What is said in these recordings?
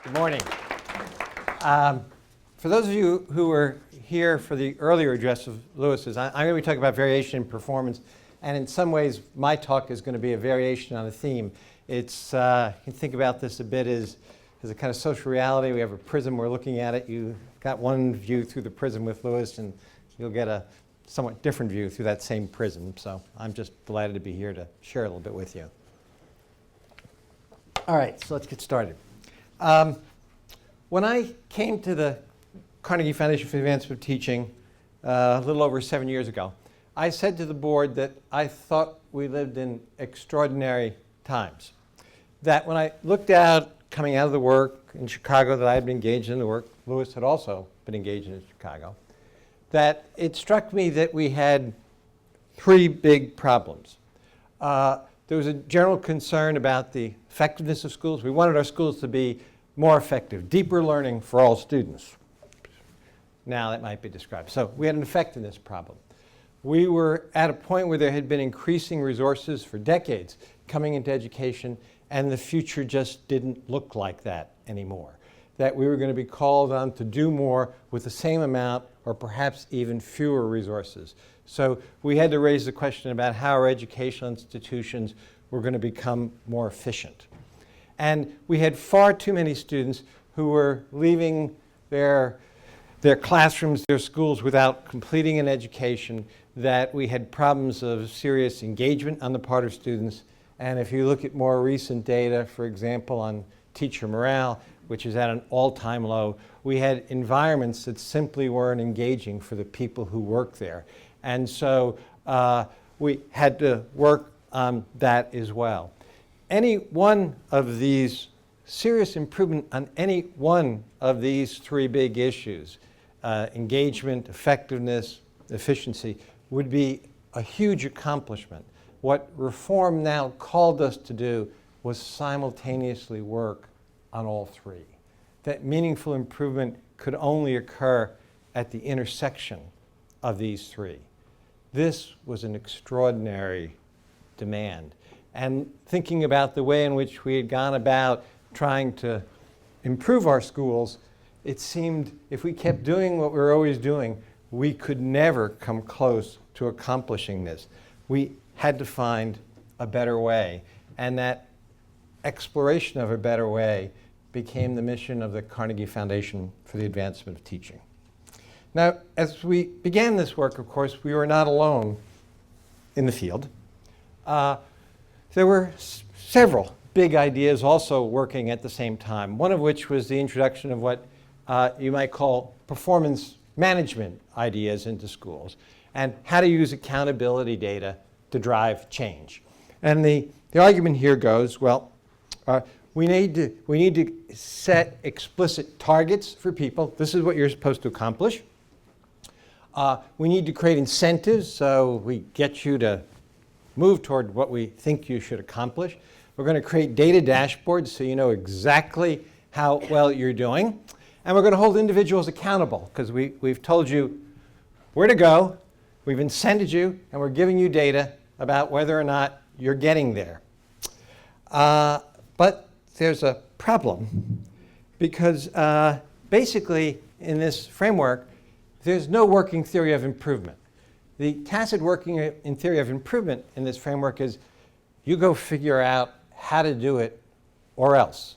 Good morning. For those of you who were here for the earlier address of Lewis's, I'm going to be talking about variation in performance, and in some ways my talk is going to be a variation on a theme. It's, you can think about this a bit as a kind of social reality. We have a prism, we're looking at it. You got one view through the prism with Lewis, and you'll get a somewhat different view through that same prism. So I'm just delighted to be here to share a little bit with you. All right, so let's get started. When I came to the Carnegie Foundation for the Advancement of Teaching a little over 7 years ago, I said to the board that I thought we lived in extraordinary times. That when I looked out, coming out of the work in Chicago, that I had been engaged in the work, Lewis had also been engaged in Chicago, that it struck me that we had three big problems. There was a general concern about the effectiveness of schools. We wanted our schools to be more effective, deeper learning for all students. Now that might be described. So we had an effectiveness problem. We were at a point where there had been increasing resources for decades coming into education, and the future just didn't look like that anymore. That we were going to be called on to do more with the same amount or perhaps even fewer resources. So we had to raise the question about how our educational institutions were going to become more efficient. And we had far too many students who were leaving their classrooms, their schools, without completing an education, that we had problems of serious engagement on the part of students. And if you look at more recent data, for example, on teacher morale, which is at an all-time low, we had environments that simply weren't engaging for the people who work there. And so we had to work on that as well. Any one of these, serious improvement on any one of these three big issues, engagement, effectiveness, efficiency, would be a huge accomplishment. What reform now called us to do was simultaneously work on all three. That meaningful improvement could only occur at the intersection of these three. This was an extraordinary demand. And thinking about the way in which we had gone about trying to improve our schools, it seemed if we kept doing what we were always doing, we could never come close to accomplishing this. We had to find a better way. And that exploration of a better way became the mission of the Carnegie Foundation for the Advancement of Teaching. Now, as we began this work, of course, we were not alone in the field. There were several big ideas also working at the same time, one of which was the introduction of what you might call performance management ideas into schools, and how to use accountability data to drive change. And the argument here goes, well, we need to set explicit targets for people. This is what you're supposed to accomplish. We need to create incentives so we get you to move toward what we think you should accomplish. We're going to create data dashboards so you know exactly how well you're doing. And we're going to hold individuals accountable because we've told you where to go, we've incented you, and we're giving you data about whether or not you're getting there. But there's a problem because basically in this framework, there's no working theory of improvement. The tacit working in theory of improvement in this framework is you go figure out how to do it or else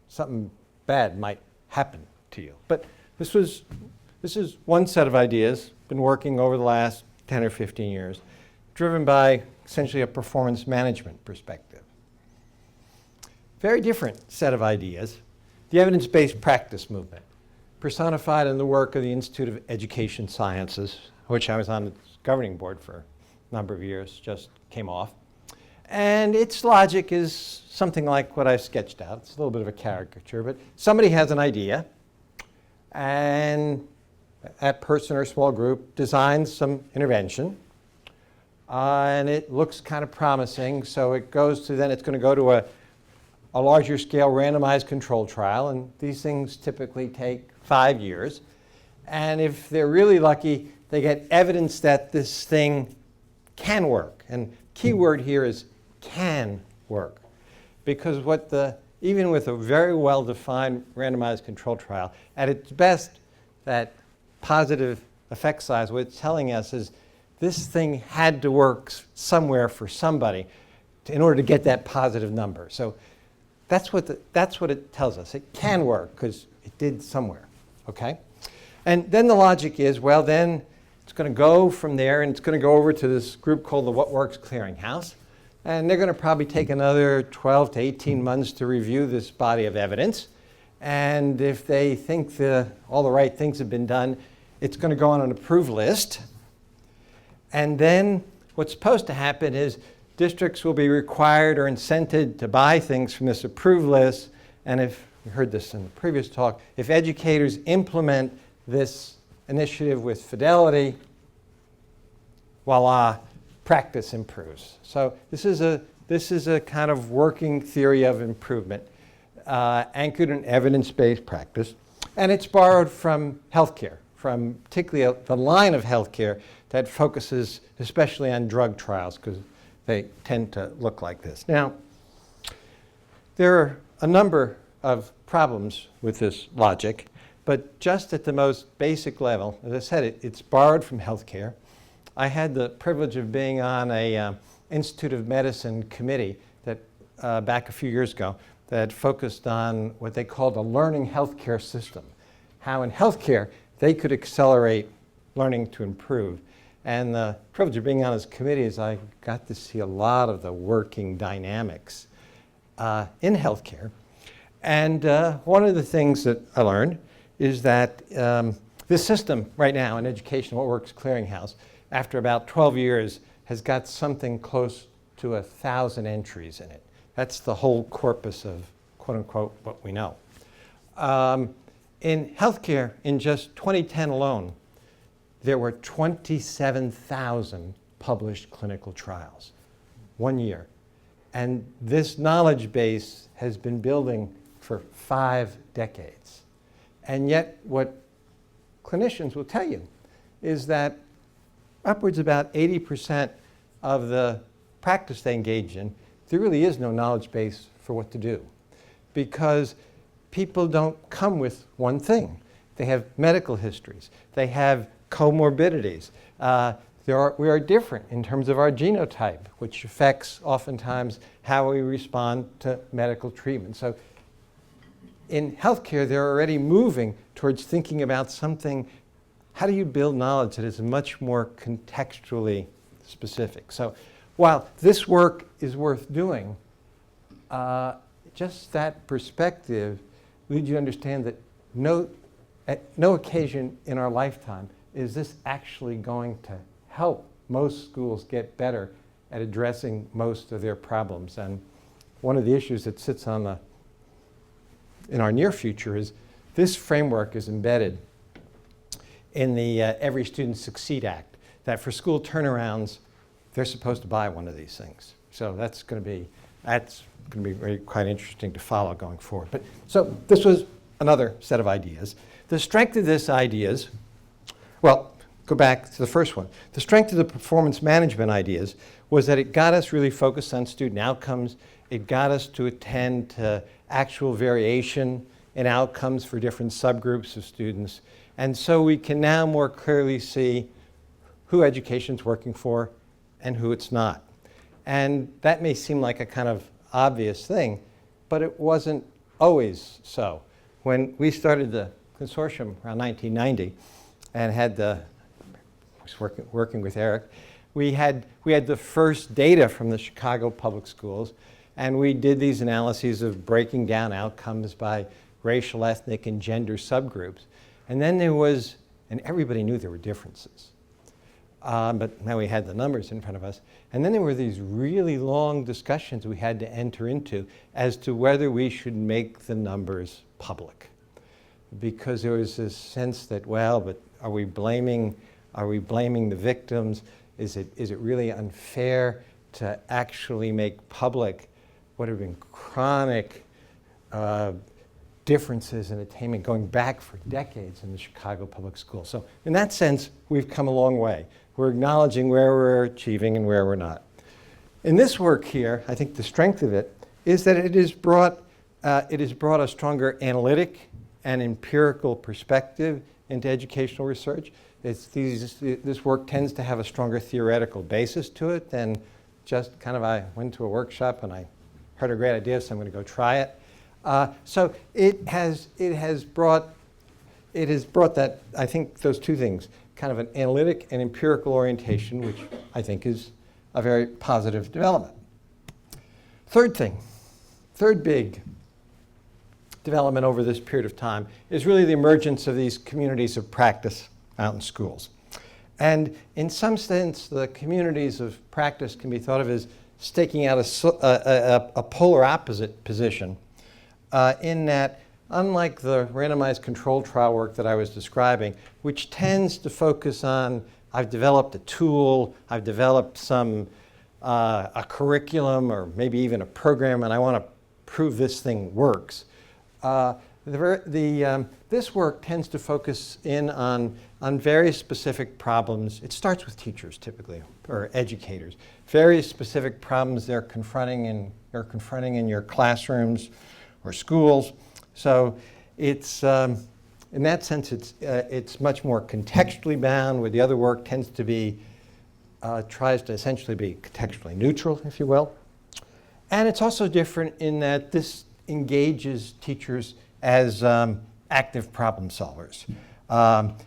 something bad might happen to you. But this is one set of ideas, been working over the last 10 or 15 years, driven by essentially a performance management perspective. Very different set of ideas, the evidence-based practice movement, personified in the work of the Institute of Education Sciences, which I was on its governing board for a number of years, just came off. And its logic is something like what I've sketched out. It's a little bit of a caricature, but somebody has an idea, and that person or small group designs some intervention, and it looks kind of promising, so it goes to, then it's going to go to a larger scale randomized control trial, and these things typically take 5 years. And if they're really lucky, they get evidence that this thing can work. And key word here is can work. Because what the even with a very well-defined randomized control trial, at its best, that positive effect size, what it's telling us is this thing had to work somewhere for somebody in order to get that positive number. So that's what it tells us. It can work because it did somewhere, okay? And then the logic is, well, then it's going to go from there and it's going to go over to this group called the What Works Clearinghouse. And they're going to probably take another 12 to 18 months to review this body of evidence. And if they think all the right things have been done, it's going to go on an approved list. And then what's supposed to happen is districts will be required or incented to buy things from this approved list. And if you heard this in the previous talk, if educators implement this initiative with fidelity, voila, practice improves. So this is a kind of working theory of improvement anchored in evidence-based practice. And it's borrowed from healthcare, from particularly the line of healthcare that focuses especially on drug trials because they tend to look like this. Now, there are a number of problems with this logic, but just at the most basic level, as I said, it's borrowed from healthcare. I had the privilege of being on a Institute of Medicine committee that back a few years ago that focused on what they called a learning healthcare system, how in healthcare they could accelerate learning to improve. And the privilege of being on this committee is I got to see a lot of the working dynamics in healthcare. And one of the things that I learned is that this system right now in education, What Works Clearinghouse, after about 12 years, has got something close to 1,000 entries in it. That's the whole corpus of, quote unquote, what we know. In healthcare, in just 2010 alone, there were 27,000 published clinical trials, 1 year. And this knowledge base has been building for 5 decades. And yet, what clinicians will tell you is that upwards about 80% of the practice they engage in, there really is no knowledge base for what to do. Because people don't come with one thing. They have medical histories. They have comorbidities. We are different in terms of our genotype, which affects oftentimes how we respond to medical treatment. So in healthcare, they're already moving towards thinking about something. How do you build knowledge that is much more contextually specific? So while this work is worth doing, just that perspective leads you to understand that at no occasion in our lifetime is this actually going to help most schools get better at addressing most of their problems. And one of the issues that sits in our near future is this framework is embedded in the Every Student Succeed Act, that for school turnarounds, they're supposed to buy one of these things. So that's going to be quite interesting to follow going forward. But so this was another set of ideas. The strength of this ideas, well, go back to the first one. The strength of the performance management ideas was that it got us really focused on student outcomes. It got us to attend to actual variation in outcomes for different subgroups of students. And so we can now more clearly see who education's working for and who it's not. And that may seem like a kind of obvious thing, but it wasn't always so. When we started the consortium around 1990 and was working with Eric, we had the first data from the Chicago public schools, and we did these analyses of breaking down outcomes by racial, ethnic, and gender subgroups. And then and everybody knew there were differences. But now we had the numbers in front of us. And then there were these really long discussions we had to enter into as to whether we should make the numbers public. Because there was this sense that, well, but are we blaming the victims? Is it really unfair to actually make public what have been chronic differences in attainment going back for decades in the Chicago public schools? So in that sense, we've come a long way. We're acknowledging where we're achieving and where we're not. In this work here, I think the strength of it is that it has brought It has brought a stronger analytic and empirical perspective into educational research. This work tends to have a stronger theoretical basis to it than just kind of I went to a workshop and I heard a great idea, so I'm going to go try it. So it has brought that, I think, those two things, kind of an analytic and empirical orientation, which I think is a very positive development. Third big development over this period of time is really the emergence of these communities of practice out in schools. And in some sense, the communities of practice can be thought of as staking out a polar opposite position in that, unlike the randomized controlled trial work that I was describing, which tends to focus on, I've developed a tool, I've developed a curriculum or maybe even a program, and I want to prove this thing works. This work tends to focus in on very specific problems. It starts with teachers typically, or educators. Very specific problems they're confronting in your classrooms or schools. So it's, in that sense, it's much more contextually bound, where the other work tends to be, tries to essentially be contextually neutral, if you will. And it's also different in that this engages teachers as active problem solvers.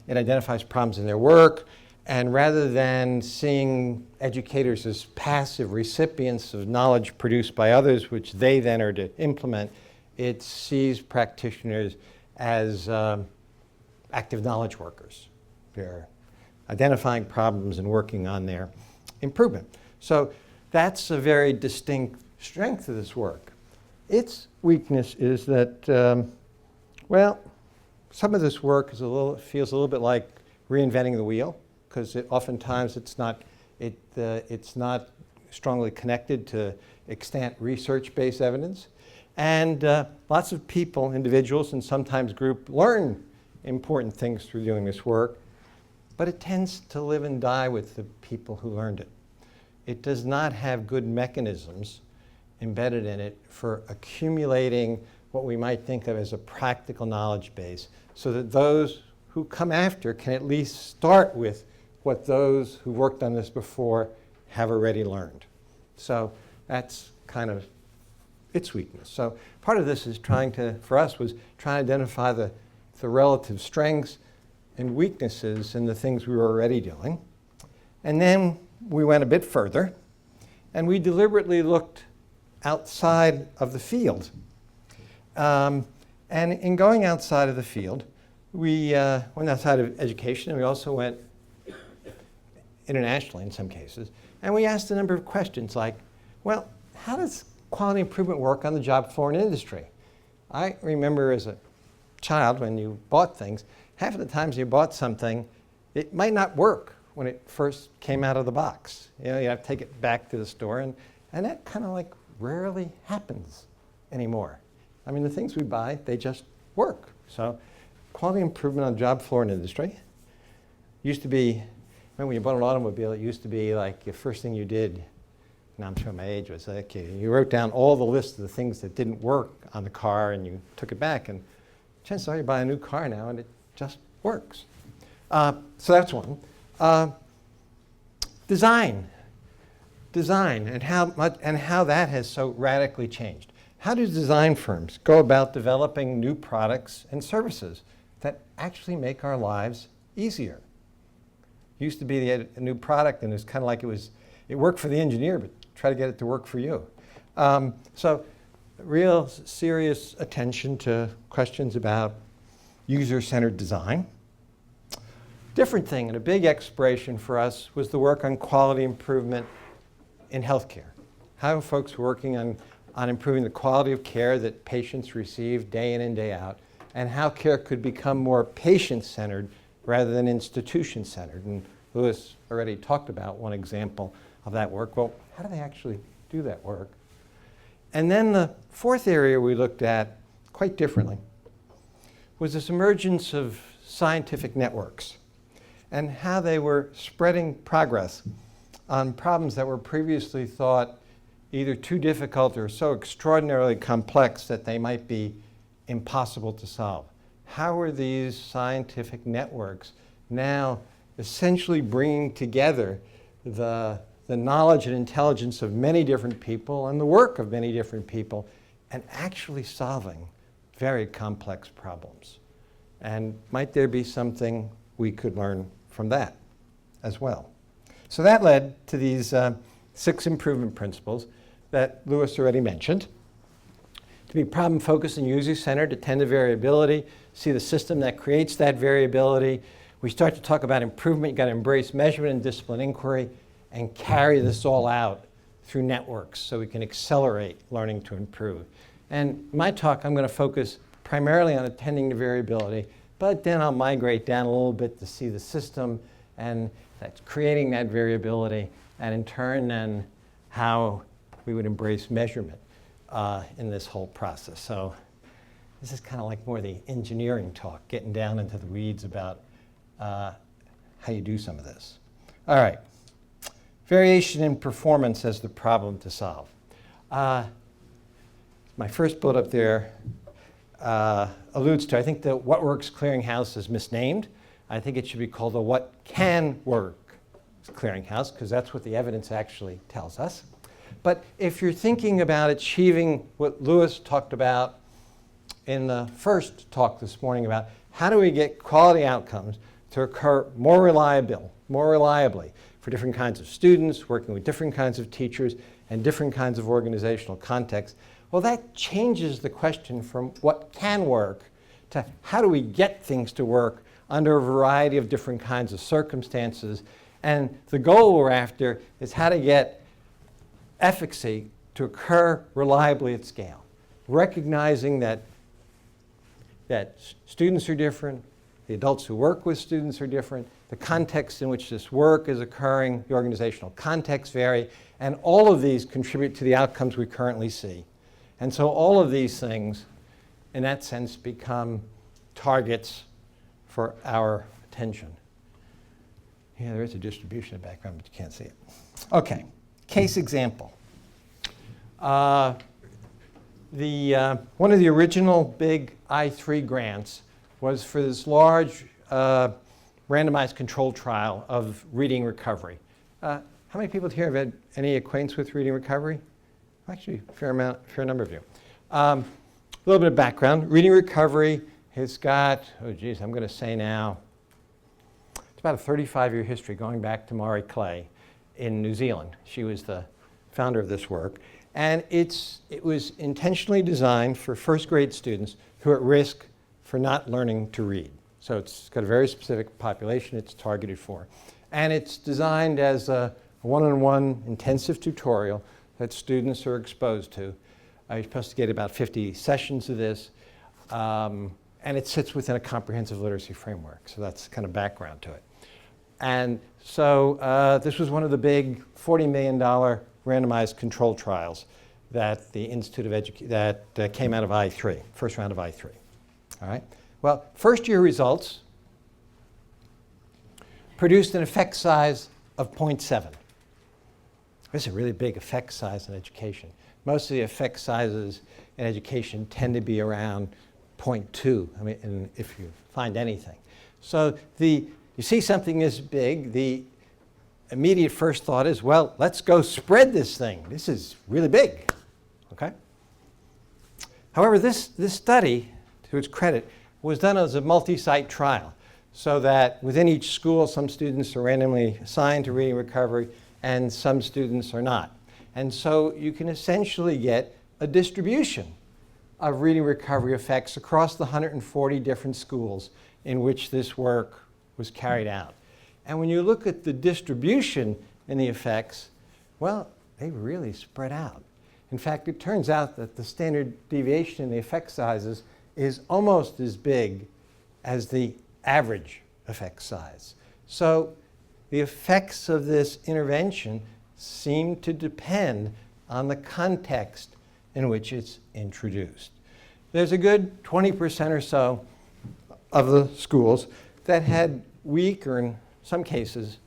It identifies problems in their work, and rather than seeing educators as passive recipients of knowledge produced by others, which they then are to implement, it sees practitioners as active knowledge workers. They're identifying problems and working on their improvement. So that's a very distinct strength of this work. Its weakness is that, well, some of this work is feels a little bit like reinventing the wheel, because oftentimes it's not strongly connected to extant research-based evidence. And lots of people, individuals, and sometimes groups learn important things through doing this work, but it tends to live and die with the people who learned it. It does not have good mechanisms embedded in it for accumulating what we might think of as a practical knowledge base, so that those who come after can at least start with what those who worked on this before have already learned. So that's kind of its weakness. So part of this is for us, was trying to identify the relative strengths and weaknesses in the things we were already doing. And then we went a bit further, and we deliberately looked outside of the field. And in going outside of the field, we went outside of education, and we also went internationally in some cases. And we asked a number of questions like, well, how does quality improvement work on the job floor in industry? I remember as a child, when you bought things, half of the times you bought something, it might not work when it first came out of the box. You know, you have to take it back to the store, and that kind of like rarely happens anymore. I mean, the things we buy, they just work. So quality improvement on the job floor in industry used to be, remember when you bought an automobile, it used to be like the first thing you did, now I'm showing my age, was like you wrote down all the lists of the things that didn't work on the car, and you took it back, and chances are you buy a new car now and it just works. So that's one. Design, and how that has so radically changed. How do design firms go about developing new products and services that actually make our lives easier? It used to be a new product, and it was kind of like it worked for the engineer, but try to get it to work for you. So real serious attention to questions about user-centered design. Different thing, and a big exploration for us, was the work on quality improvement in healthcare. How are folks working on improving the quality of care that patients receive day in and day out, and how care could become more patient-centered rather than institution-centered. And Lewis already talked about one example of that work. Well, how do they actually do that work? And then the fourth area we looked at quite differently was this emergence of scientific networks and how they were spreading progress on problems that were previously thought either too difficult or so extraordinarily complex that they might be impossible to solve. How are these scientific networks now essentially bringing together the knowledge and intelligence of many different people and the work of many different people and actually solving very complex problems? And might there be something we could learn from that as well? So that led to these 6 improvement principles that Lewis already mentioned. To be problem-focused and user-centered, attend to variability, see the system that creates that variability. We start to talk about improvement. You've got to embrace measurement and discipline inquiry and carry this all out through networks so we can accelerate learning to improve. And in my talk, I'm going to focus primarily on attending to variability, but then I'll migrate down a little bit to see the system and that's creating that variability, and in turn then how we would embrace measurement in this whole process. So this is kind of like more the engineering talk, getting down into the weeds about how you do some of this. All right. Variation in performance as the problem to solve. My first bullet up there alludes to, I think the What Works Clearinghouse is misnamed. I think it should be called the What Can Work Clearinghouse, because that's what the evidence actually tells us. But if you're thinking about achieving what Lewis talked about in the first talk this morning about how do we get quality outcomes to occur more reliably for different kinds of students, working with different kinds of teachers, and different kinds of organizational contexts, well, that changes the question from what can work to how do we get things to work under a variety of different kinds of circumstances. And the goal we're after is how to get efficacy to occur reliably at scale, recognizing that students are different, the adults who work with students are different, the context in which this work is occurring, the organizational contexts vary, and all of these contribute to the outcomes we currently see. And so all of these things, in that sense, become targets for our attention. Yeah, there is a distribution in the background, but you can't see it. Okay, case example. One of the original big I3 grants was for this large randomized controlled trial of reading recovery. How many people here have had any acquaintance with reading recovery? Actually, a fair number of you. A little bit of background. Reading recovery has got, oh geez, I'm going to say now, it's about a 35-year history going back to Maury Clay in New Zealand. She was the founder of this work. And it was intentionally designed for first grade students who are at risk for not learning to read. So it's got a very specific population it's targeted for. And it's designed as a one-on-one intensive tutorial that students are exposed to. You're supposed to get about 50 sessions of this. And it sits within a comprehensive literacy framework. So that's kind of background to it. And so this was one of the big $40 million randomized control trials that the Institute of Education, that came out of I3, first round of I3. All right. Well, first year results produced an effect size of 0.7. This is a really big effect size in education. Most of the effect sizes in education tend to be around 0.2, I mean, if you find anything. So you see something this big, the immediate first thought is, well, let's go spread this thing. This is really big, okay? However, this study, to its credit, was done as a multi-site trial, so that within each school, some students are randomly assigned to reading recovery, and some students are not. And so you can essentially get a distribution of reading recovery effects across the 140 different schools in which this work was carried out. And when you look at the distribution in the effects, well, they really spread out. In fact, it turns out that the standard deviation in the effect sizes is almost as big as the average effect size. So the effects of this intervention seem to depend on the context in which it's introduced. There's a good 20% or so of the schools that had weak, or in some cases,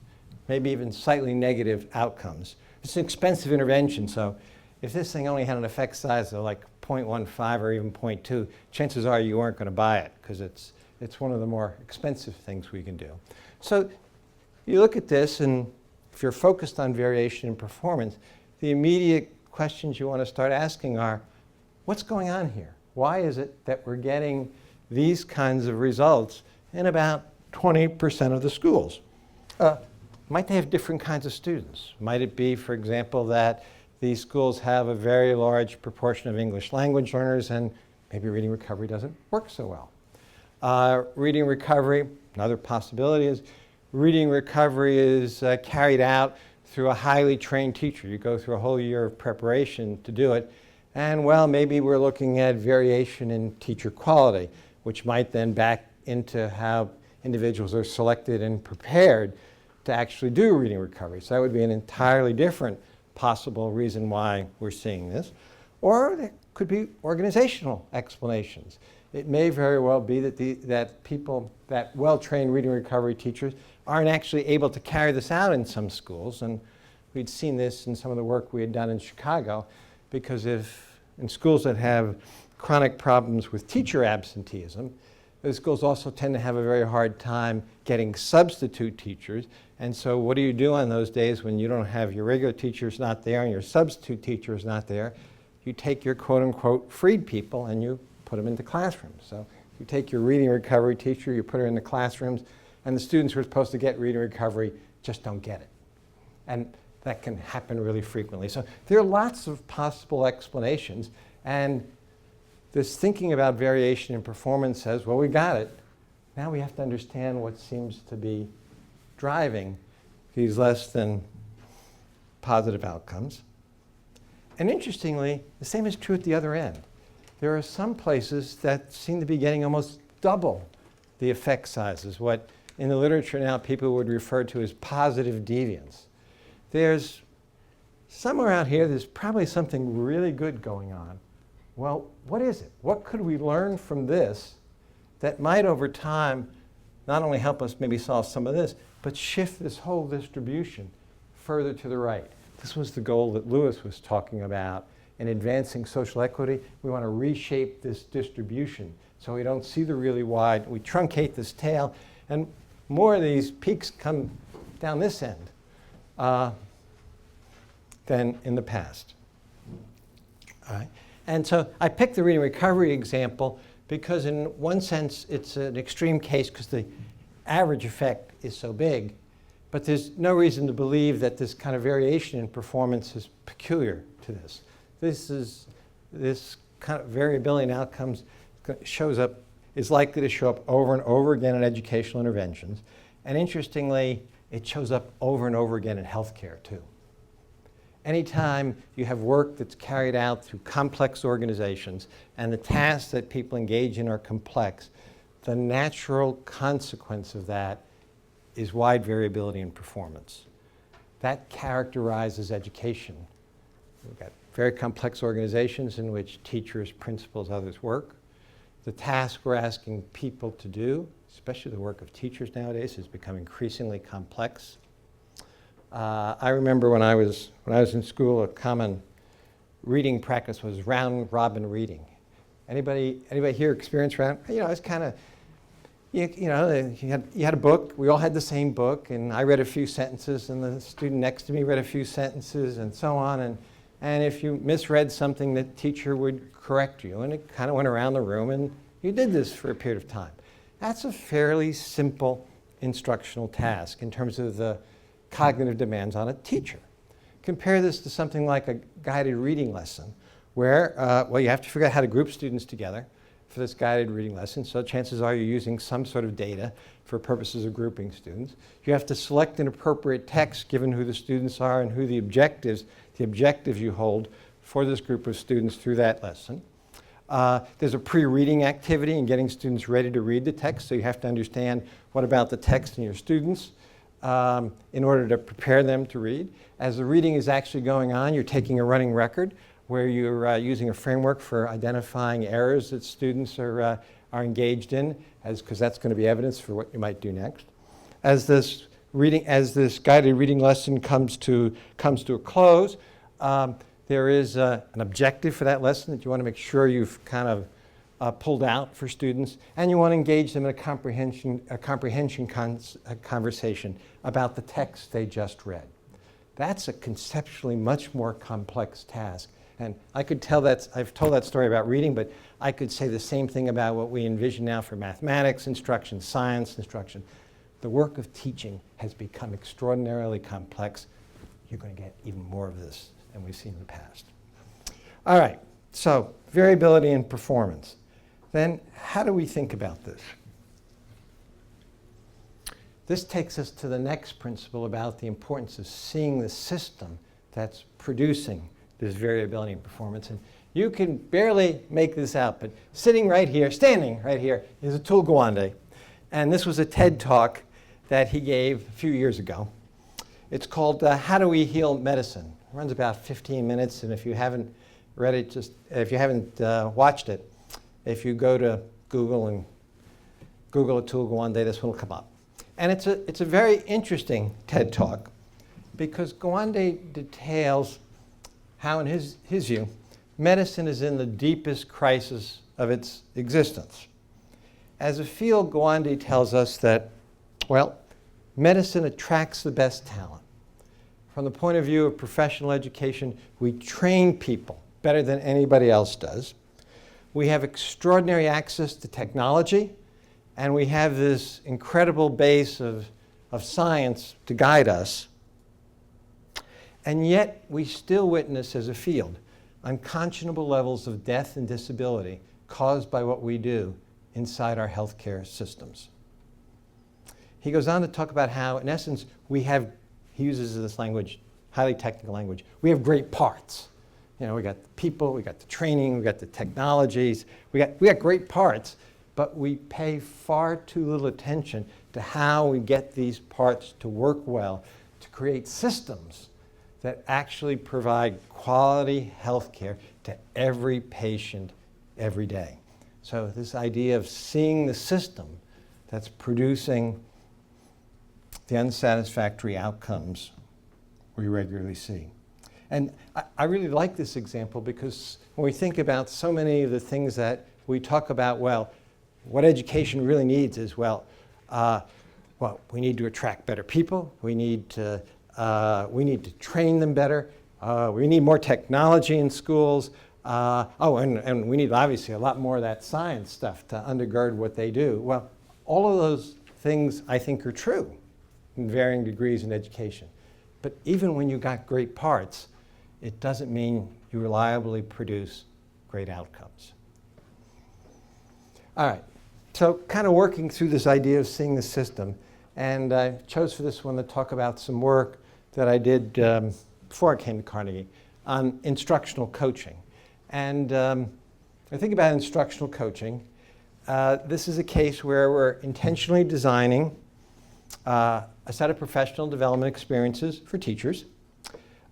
maybe even slightly negative outcomes. It's an expensive intervention, so if this thing only had an effect size of like 0.15 or even 0.2, chances are you aren't going to buy it because it's one of the more expensive things we can do. So you look at this, and if you're focused on variation in performance, the immediate questions you want to start asking are, what's going on here? Why is it that we're getting these kinds of results in about 20% of the schools? Might they have different kinds of students? Might it be, for example, that these schools have a very large proportion of English language learners and maybe reading recovery doesn't work so well? Reading recovery, another possibility is reading recovery is carried out through a highly trained teacher. You go through a whole year of preparation to do it. And well, maybe we're looking at variation in teacher quality, which might then back into how individuals are selected and prepared to actually do reading recovery. So that would be an entirely different possible reason why we're seeing this. Or there could be organizational explanations. It may very well be that well-trained reading recovery teachers aren't actually able to carry this out in some schools. And we'd seen this in some of the work we had done in Chicago, because if in schools that have chronic problems with teacher absenteeism, those schools also tend to have a very hard time getting substitute teachers. And so what do you do on those days when you don't have your regular teachers not there and your substitute teacher is not there? You take your quote-unquote freed people and you put them into classrooms. So you take your reading recovery teacher, you put her in the classrooms, and the students who are supposed to get reading recovery just don't get it. And that can happen really frequently. So there are lots of possible explanations, and this thinking about variation in performance says, well, we got it. Now we have to understand what seems to be driving these less than positive outcomes. And interestingly, the same is true at the other end. There are some places that seem to be getting almost double the effect sizes, what in the literature now people would refer to as positive deviance. There's somewhere out here, there's probably something really good going on. Well, what is it? What could we learn from this that might over time not only help us maybe solve some of this, but shift this whole distribution further to the right? This was the goal that Lewis was talking about in advancing social equity. We want to reshape this distribution so we don't see the really wide, we truncate this tail, and more of these peaks come down this end than in the past. All right. And so I picked the reading recovery example because in one sense it's an extreme case because the average effect is so big, but there's no reason to believe that this kind of variation in performance is peculiar to this. This kind of variability in outcomes is likely to show up over and over again in educational interventions. And interestingly, it shows up over and over again in healthcare too. Anytime you have work that's carried out through complex organizations and the tasks that people engage in are complex, the natural consequence of that is wide variability in performance. That characterizes education. We've got very complex organizations in which teachers, principals, others work. The task we're asking people to do, especially the work of teachers nowadays, has become increasingly complex. I remember when I was in school, a common reading practice was round robin reading. Anybody here experience round? You know, it's kind of, you had a book. We all had the same book, and I read a few sentences, and the student next to me read a few sentences, and so on. And if you misread something, the teacher would correct you, and it kind of went around the room, and you did this for a period of time. That's a fairly simple instructional task in terms of the cognitive demands on a teacher. Compare this to something like a guided reading lesson where, you have to figure out how to group students together for this guided reading lesson. So chances are you're using some sort of data for purposes of grouping students. You have to select an appropriate text given who the students are and who the objectives you hold for this group of students through that lesson. There's a pre-reading activity in getting students ready to read the text, so you have to understand what about the text and your students in order to prepare them to read. As the reading is actually going on, you're taking a running record where you're using a framework for identifying errors that students are engaged in, because that's going to be evidence for what you might do next. As this guided reading lesson comes to a close, There is an objective for that lesson that you want to make sure you've kind of pulled out for students, and you want to engage them in a comprehension conversation about the text they just read. That's a conceptually much more complex task. And I could tell that, I've told that story about reading, but I could say the same thing about what we envision now for mathematics instruction, science instruction. The work of teaching has become extraordinarily complex. You're going to get even more of this than we've seen in the past. All right, so variability in performance. Then how do we think about this? This takes us to the next principle about the importance of seeing the system that's producing this variability in performance. And you can barely make this out, but standing right here is Atul Gawande. And this was a TED Talk that he gave a few years ago. It's called How Do We Heal Medicine? It runs about 15 minutes, and if you haven't read it, if you haven't watched it, if you go to Google and Google Atul Gawande, this one will come up. And it's a very interesting TED Talk because Gawande details how, in his view, medicine is in the deepest crisis of its existence. As a field, Gawande tells us that, well, medicine attracts the best talent. From the point of view of professional education, we train people better than anybody else does. We have extraordinary access to technology, and we have this incredible base of science to guide us. And yet, we still witness, as a field, unconscionable levels of death and disability caused by what we do inside our healthcare systems. He goes on to talk about how, in essence, he uses this language, highly technical language, we have great parts. You know, we got the people, we got the training, we got the technologies, we got great parts, but we pay far too little attention to how we get these parts to work well, to create systems that actually provide quality health care to every patient every day. So this idea of seeing the system that's producing the unsatisfactory outcomes we regularly see. And I really like this example because when we think about so many of the things that we talk about, well, what education really needs is, well, we need to attract better people, we need to train them better, we need more technology in schools, and we need obviously a lot more of that science stuff to undergird what they do. Well, all of those things I think are true in varying degrees in education. But even when you got great parts, it doesn't mean you reliably produce great outcomes. All right, so kind of working through this idea of seeing the system, and I chose for this one to talk about some work that I did before I came to Carnegie on instructional coaching. And I think about instructional coaching. This is a case where we're intentionally designing a set of professional development experiences for teachers.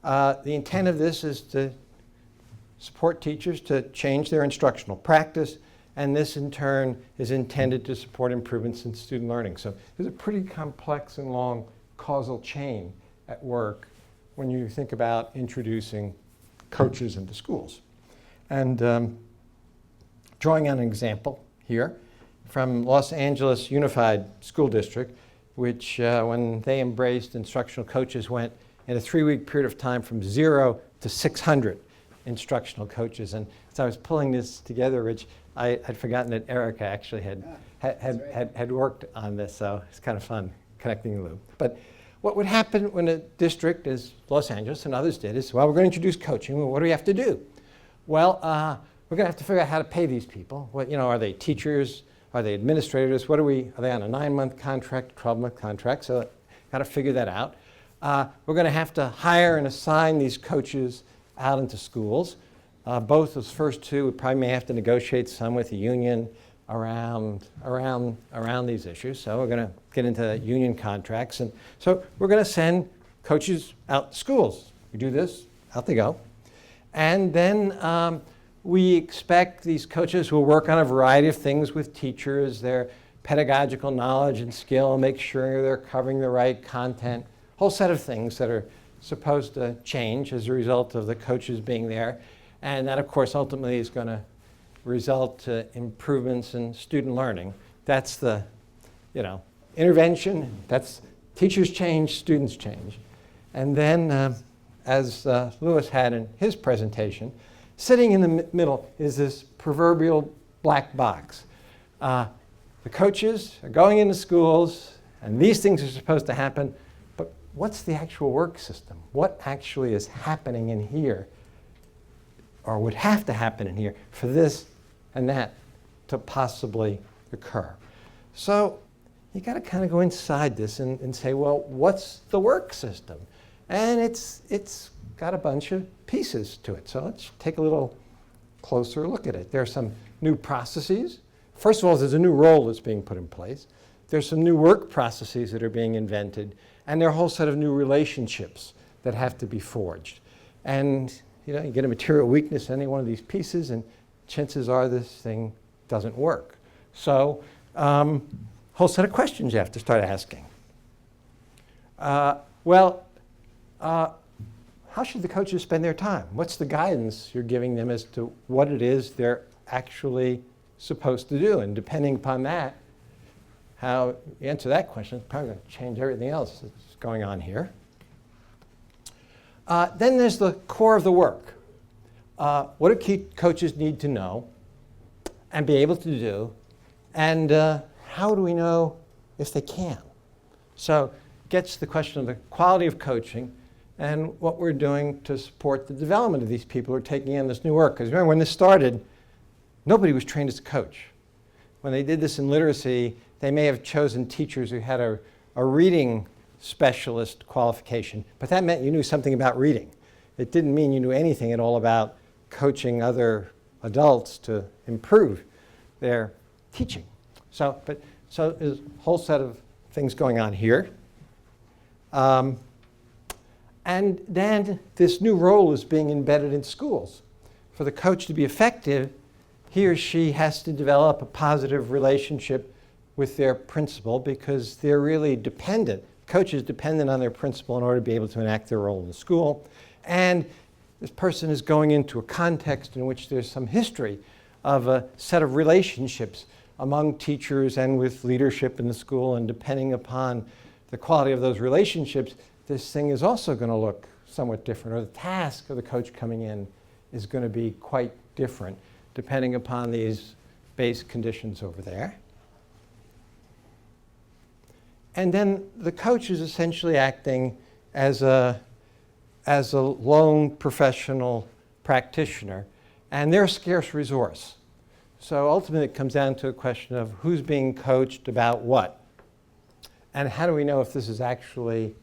The intent of this is to support teachers to change their instructional practice, and this in turn is intended to support improvements in student learning. So there's a pretty complex and long causal chain at work when you think about introducing coaches into schools. And drawing on an example here from Los Angeles Unified School District, which when they embraced instructional coaches went in a 3-week period of time from 0 to 600 instructional coaches. And as I was pulling this together, Rich, I had forgotten that Erica actually had worked on this, so it's kind of fun connecting the loop. But what would happen when a district as Los Angeles and others did is, well, we're going to introduce coaching. Well, what do we have to do? Well, we're going to have to figure out how to pay these people. What, are they teachers? Are they administrators? Are they on a 9-month contract, 12-month contract? So got to figure that out. We're going to have to hire and assign these coaches out into schools. Both those first two, we probably may have to negotiate some with the union around these issues. So we're going to get into union contracts. And so we're going to send coaches out to schools. We do this, out they go. And then we expect these coaches will work on a variety of things with teachers, their pedagogical knowledge and skill, make sure they're covering the right content, whole set of things that are supposed to change as a result of the coaches being there. And that, of course, ultimately is going to result to improvements in student learning. That's the, intervention. That's teachers change, students change. And then, as Lewis had in his presentation, sitting in the middle is this proverbial black box. The coaches are going into schools, and these things are supposed to happen, but what's the actual work system? What actually is happening in here, or would have to happen in here for this and that to possibly occur? So you got to kind of go inside this and say, well, what's the work system? And it's got a bunch of pieces to it. So let's take a little closer look at it. There are some new processes. First of all, there's a new role that's being put in place. There's some new work processes that are being invented, and there are a whole set of new relationships that have to be forged. And you get a material weakness in any one of these pieces, and chances are this thing doesn't work. So, whole set of questions you have to start asking. How should the coaches spend their time? What's the guidance you're giving them as to what it is they're actually supposed to do? And depending upon that, how you answer that question is probably going to change everything else that's going on here. Then there's the core of the work. What do key coaches need to know and be able to do? And how do we know if they can? So it gets to the question of the quality of coaching and what we're doing to support the development of these people who are taking in this new work. Because remember, when this started, nobody was trained as a coach. When they did this in literacy, they may have chosen teachers who had a reading specialist qualification, but that meant you knew something about reading. It didn't mean you knew anything at all about coaching other adults to improve their teaching. So there's a whole set of things going on here. And then this new role is being embedded in schools. For the coach to be effective, he or she has to develop a positive relationship with their principal because they're really dependent. Coach is dependent on their principal in order to be able to enact their role in the school. And this person is going into a context in which there's some history of a set of relationships among teachers and with leadership in the school. And depending upon the quality of those relationships, this thing is also going to look somewhat different, or the task of the coach coming in is going to be quite different depending upon these base conditions over there. And then the coach is essentially acting as a lone professional practitioner, and they're a scarce resource. So ultimately it comes down to a question of who's being coached about what, and how do we know if this is actually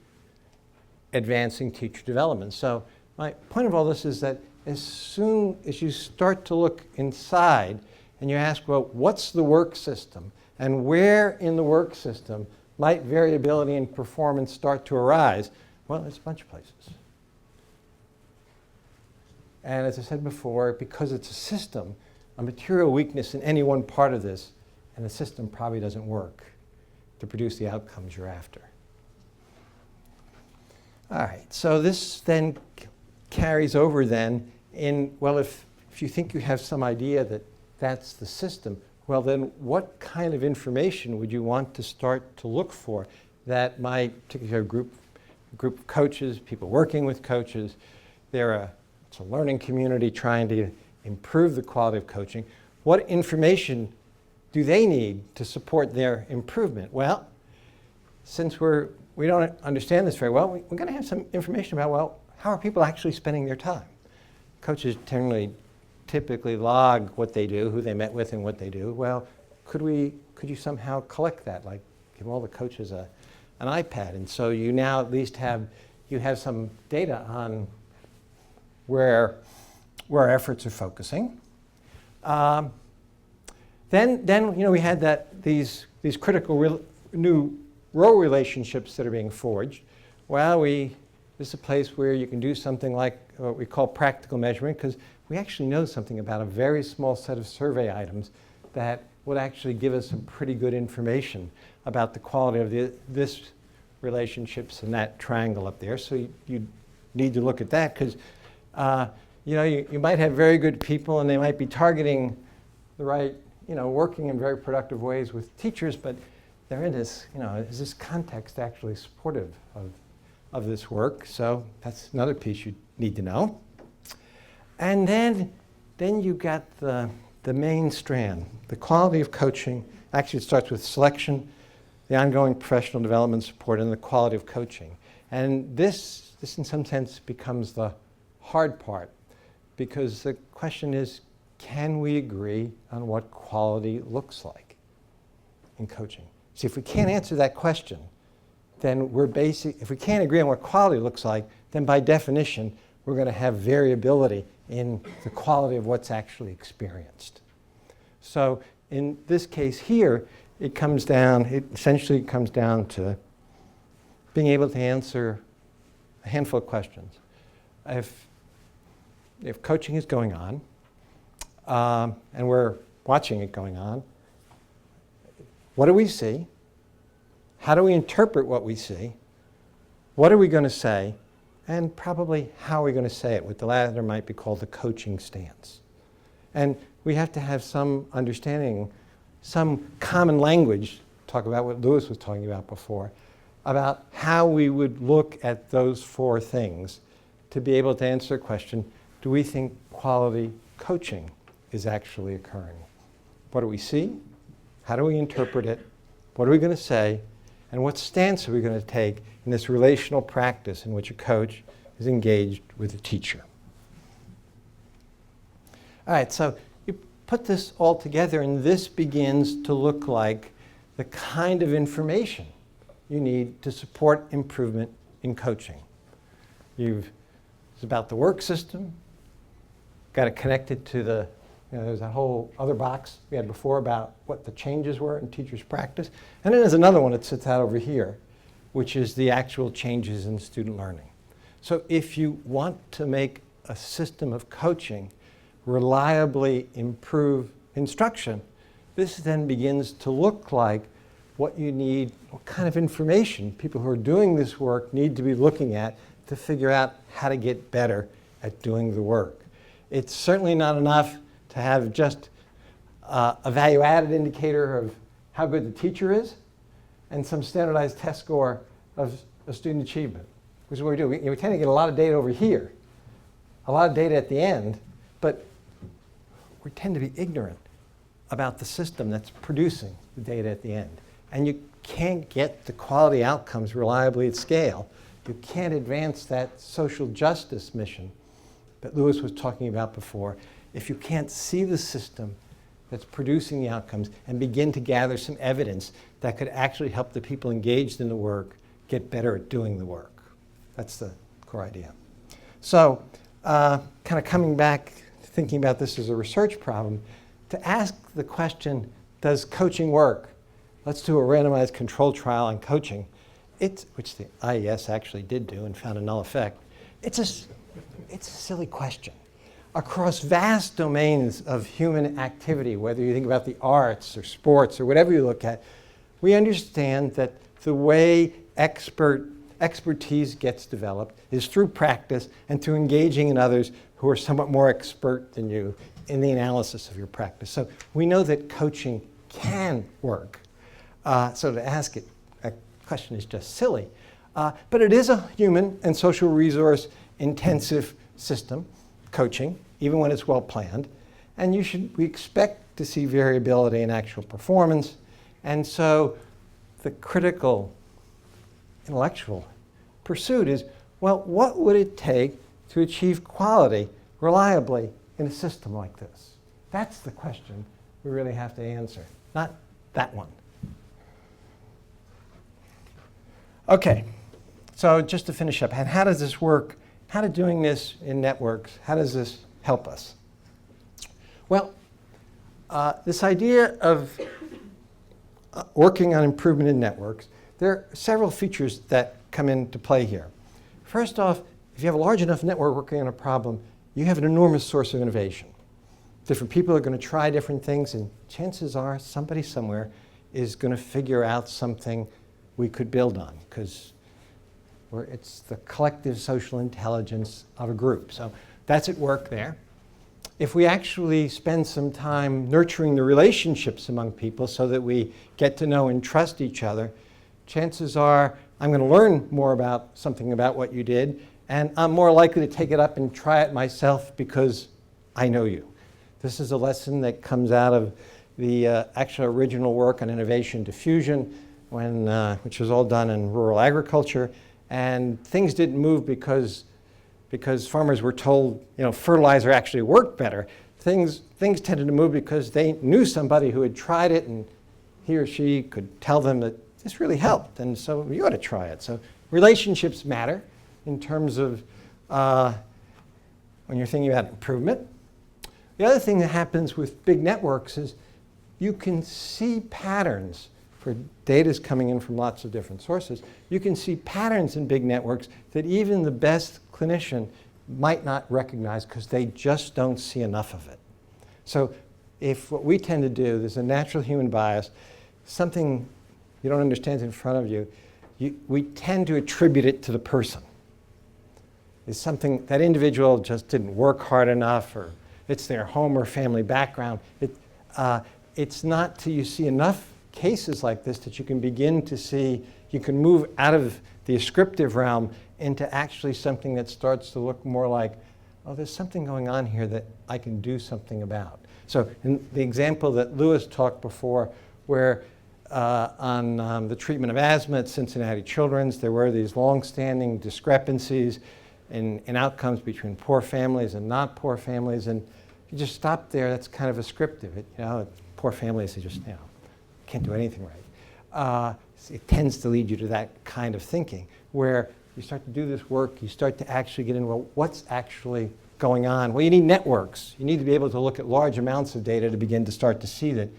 advancing teacher development. So my point of all this is that as soon as you start to look inside and you ask, well, what's the work system? And where in the work system might variability in performance start to arise? Well, there's a bunch of places. And as I said before, because it's a system, a material weakness in any one part of this, and the system probably doesn't work to produce the outcomes you're after. All right, so this then carries over then in, well, if you think you have some idea that that's the system, well then what kind of information would you want to start to look for that might, particularly a group of coaches, people working with coaches, it's a learning community trying to improve the quality of coaching. What information do they need to support their improvement? Well, since we don't understand this very well, we're going to have some information about, well, how are people actually spending their time? Coaches typically log what they do, who they met with and what they do. Well, could you somehow collect that, like give all the coaches an iPad? And so you now at least have some data on where efforts are focusing. Then we had these critical new role relationships that are being forged. Well, this is a place where you can do something like what we call practical measurement, because we actually know something about a very small set of survey items that would actually give us some pretty good information about the quality of this relationships and that triangle up there. So you need to look at that because you might have very good people and they might be targeting the right, working in very productive ways with teachers, but they're in this, is this context actually supportive of this work? So that's another piece you need to know. And then you got the main strand, the quality of coaching. Actually, it starts with selection, the ongoing professional development support, and the quality of coaching. And this in some sense becomes the hard part, because the question is, can we agree on what quality looks like in coaching? See, if we can't answer that question, then if we can't agree on what quality looks like, then by definition, we're going to have variability in the quality of what's actually experienced. So in this case here, it essentially comes down to being able to answer a handful of questions. If coaching is going on, and we're watching it going on, what do we see? How do we interpret what we see? What are we going to say? And probably how are we going to say it? What the latter might be called the coaching stance. And we have to have some understanding, some common language, talk about what Lewis was talking about before, about how we would look at those four things to be able to answer the question, do we think quality coaching is actually occurring? What do we see? How do we interpret it? What are we going to say? And what stance are we going to take in this relational practice in which a coach is engaged with a teacher? All right, so you put this all together, and this begins to look like the kind of information you need to support improvement in coaching. It's about the work system, got it connected to there's that whole other box we had before about what the changes were in teachers' practice. And then there's another one that sits out over here, which is the actual changes in student learning. So if you want to make a system of coaching reliably improve instruction, this then begins to look like what you need, what kind of information people who are doing this work need to be looking at to figure out how to get better at doing the work. It's certainly not enough to have just a value-added indicator of how good the teacher is and some standardized test score of student achievement, which is what we do. We tend to get a lot of data over here, a lot of data at the end, but we tend to be ignorant about the system that's producing the data at the end. And you can't get the quality outcomes reliably at scale. You can't advance that social justice mission that Lewis was talking about before if you can't see the system that's producing the outcomes and begin to gather some evidence that could actually help the people engaged in the work get better at doing the work. That's the core idea. So kind of coming back, thinking about this as a research problem, to ask the question, does coaching work? Let's do a randomized controlled trial on coaching, which the IES actually did do and found a null effect. It's a silly question. Across vast domains of human activity, whether you think about the arts or sports or whatever you look at, we understand that the way expertise gets developed is through practice and through engaging in others who are somewhat more expert than you in the analysis of your practice. So we know that coaching can work. So to ask it, a question is just silly. But it is a human and social resource intensive system, coaching, even when it's well planned. And we expect to see variability in actual performance. And so the critical intellectual pursuit is, well, what would it take to achieve quality reliably in a system like this? That's the question we really have to answer, not that one. Okay, so just to finish up, and how does this work? How does doing this in networks, how does this help us? Well, this idea of working on improvement in networks, there are several features that come into play here. First off, if you have a large enough network working on a problem, you have an enormous source of innovation. Different people are going to try different things, and chances are somebody somewhere is going to figure out something we could build on, because where it's the collective social intelligence of a group. So that's at work there. If we actually spend some time nurturing the relationships among people so that we get to know and trust each other, chances are I'm going to learn more about something about what you did, and I'm more likely to take it up and try it myself because I know you. This is a lesson that comes out of the actual original work on innovation diffusion, which was all done in rural agriculture, and things didn't move because farmers were told, fertilizer actually worked better. Things tended to move because they knew somebody who had tried it, and he or she could tell them that this really helped, and so you ought to try it. So relationships matter in terms of when you're thinking about improvement. The other thing that happens with big networks is you can see patterns, for data's coming in from lots of different sources. You can see patterns in big networks that even the best clinician might not recognize because they just don't see enough of it. So if what we tend to do, there's a natural human bias, something you don't understand in front of you, we tend to attribute it to the person. It's something that individual just didn't work hard enough, or it's their home or family background. It's not till you see enough cases like this that you can begin to see, you can move out of the ascriptive realm into actually something that starts to look more like, oh, there's something going on here that I can do something about. So in the example that Lewis talked before, where on the treatment of asthma at Cincinnati Children's, there were these long-standing discrepancies in outcomes between poor families and not poor families, and if you just stop there, that's kind of ascriptive. Poor families, they just can't do anything right. It tends to lead you to that kind of thinking, where you start to do this work, you start to actually get into, well, what's actually going on? Well, you need networks. You need to be able to look at large amounts of data to begin to start to see that,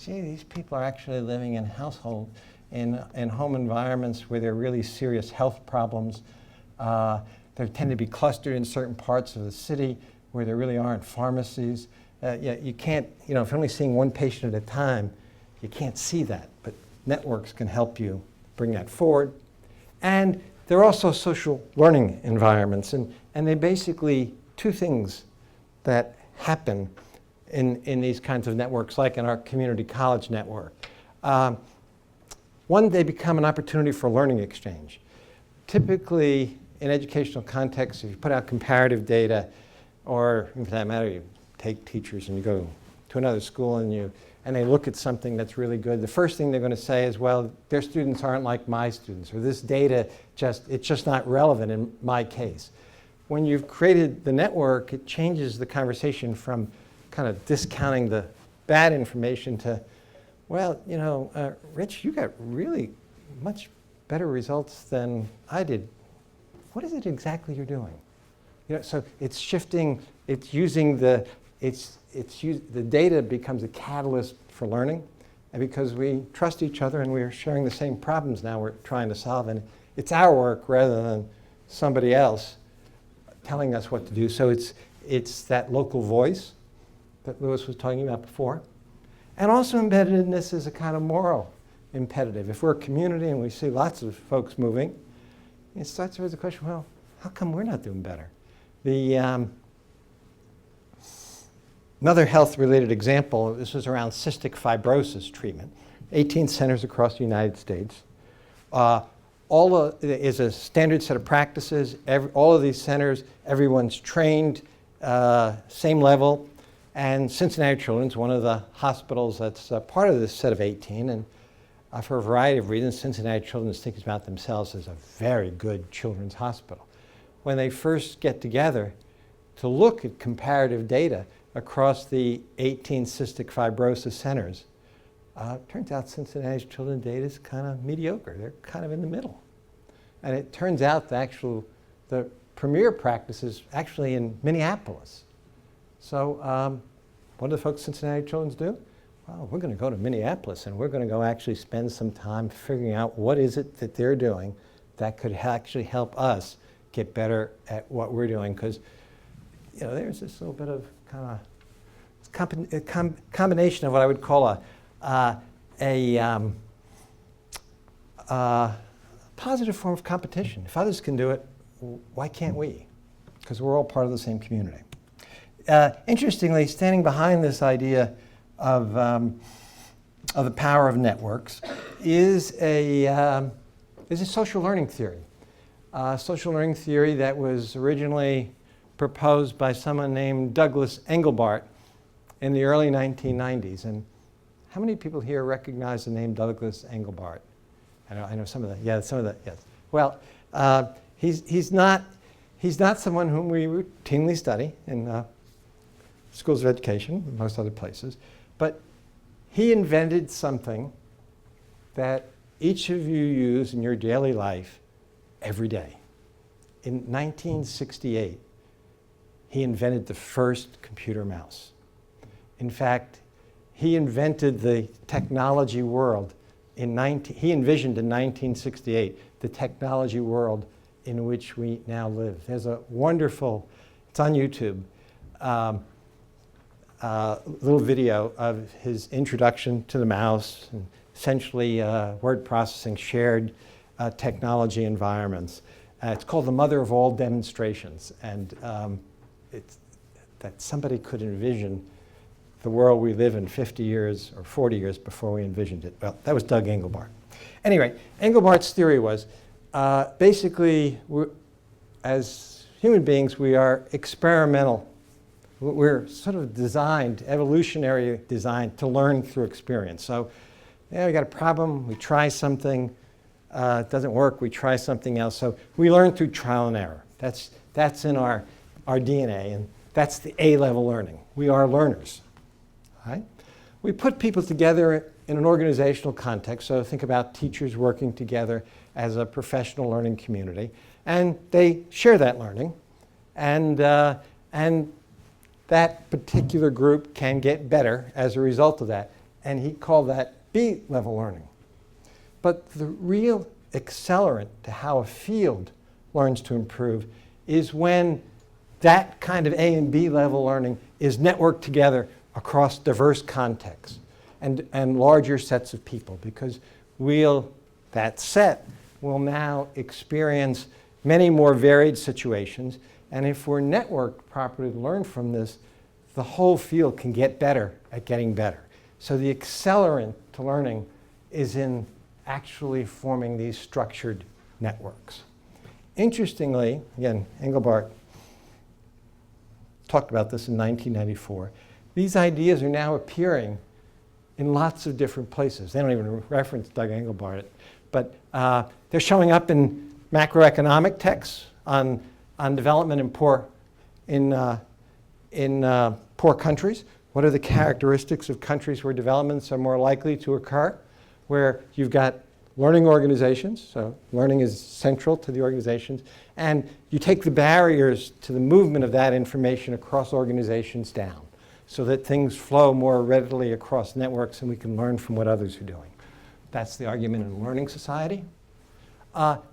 these people are actually living in household, in home environments where there are really serious health problems. They tend to be clustered in certain parts of the city where there really aren't pharmacies. You can't, if you're only seeing one patient at a time, you can't see that, but networks can help you bring that forward. And there are also social learning environments, and they basically, two things that happen in these kinds of networks, like in our community college network. One, they become an opportunity for learning exchange. Typically, in educational contexts, if you put out comparative data, or for that matter, you take teachers and you go to another school and they look at something that's really good, the first thing they're going to say is, well, their students aren't like my students, or this data it's just not relevant in my case. When you've created the network, it changes the conversation from kind of discounting the bad information to, well, Rich, you got really much better results than I did. What is it exactly you're doing? So it's shifting, it's using the data becomes a catalyst for learning, and because we trust each other and we're sharing the same problems now we're trying to solve, and it's our work rather than somebody else telling us what to do. So it's that local voice that Lewis was talking about before. And also embedded in this is a kind of moral imperative. If we're a community and we see lots of folks moving, it starts to raise the question, well, how come we're not doing better? Another health-related example, this was around cystic fibrosis treatment. 18 centers across the United States. Is a standard set of practices. All of these centers, everyone's trained, same level. And Cincinnati Children's, one of the hospitals that's part of this set of 18, and for a variety of reasons, Cincinnati Children's thinks about themselves as a very good children's hospital. When they first get together to look at comparative data across the 18 cystic fibrosis centers, turns out Cincinnati Children's data is kind of mediocre. They're kind of in the middle. And it turns out the premier practice is actually in Minneapolis. So what do the folks at Cincinnati Children's do? Well, we're going to go to Minneapolis and we're going to go actually spend some time figuring out what is it that they're doing that could actually help us get better at what we're doing. Because there's this little bit of kind of combination of what I would call positive form of competition. If others can do it, why can't we? Because we're all part of the same community. Interestingly, standing behind this idea of the power of networks is a social learning theory. Social learning theory that was originally proposed by someone named Douglas Engelbart in the early 1990s. And how many people here recognize the name Douglas Engelbart? I know some of the, yes. Well, he's not someone whom we routinely study in schools of education, and most other places, but he invented something that each of you use in your daily life every day. In 1968, he invented the first computer mouse. In fact, he invented the technology world he envisioned in 1968 the technology world in which we now live. There's a wonderful, it's on YouTube, little video of his introduction to the mouse, and essentially word processing, shared technology environments. It's called the mother of all demonstrations, and it's that somebody could envision the world we live in 50 years or 40 years before we envisioned it. Well, that was Doug Engelbart. Anyway, Engelbart's theory was basically, as human beings, we are experimental. We're sort of designed, evolutionary designed, to learn through experience. So, yeah, we got a problem, we try something, it doesn't work, we try something else. So we learn through trial and error. That's in our DNA, and that's the A-level learning. We are learners. Right? We put people together in an organizational context, so think about teachers working together as a professional learning community, and they share that learning, and that particular group can get better as a result of that, and he called that B-level learning. But the real accelerant to how a field learns to improve is when that kind of A and B level learning is networked together across diverse contexts and larger sets of people, because that set will now experience many more varied situations, and if we're networked properly to learn from this, the whole field can get better at getting better. So the accelerant to learning is in actually forming these structured networks. Interestingly, again, Engelbart talked about this in 1994. These ideas are now appearing in lots of different places. They don't even reference Doug Engelbart, but they're showing up in macroeconomic texts on development in poor countries. What are the characteristics of countries where developments are more likely to occur? Where you've got learning organizations, so learning is central to the organizations, and you take the barriers to the movement of that information across organizations down, so that things flow more readily across networks and we can learn from what others are doing. That's the argument in learning society.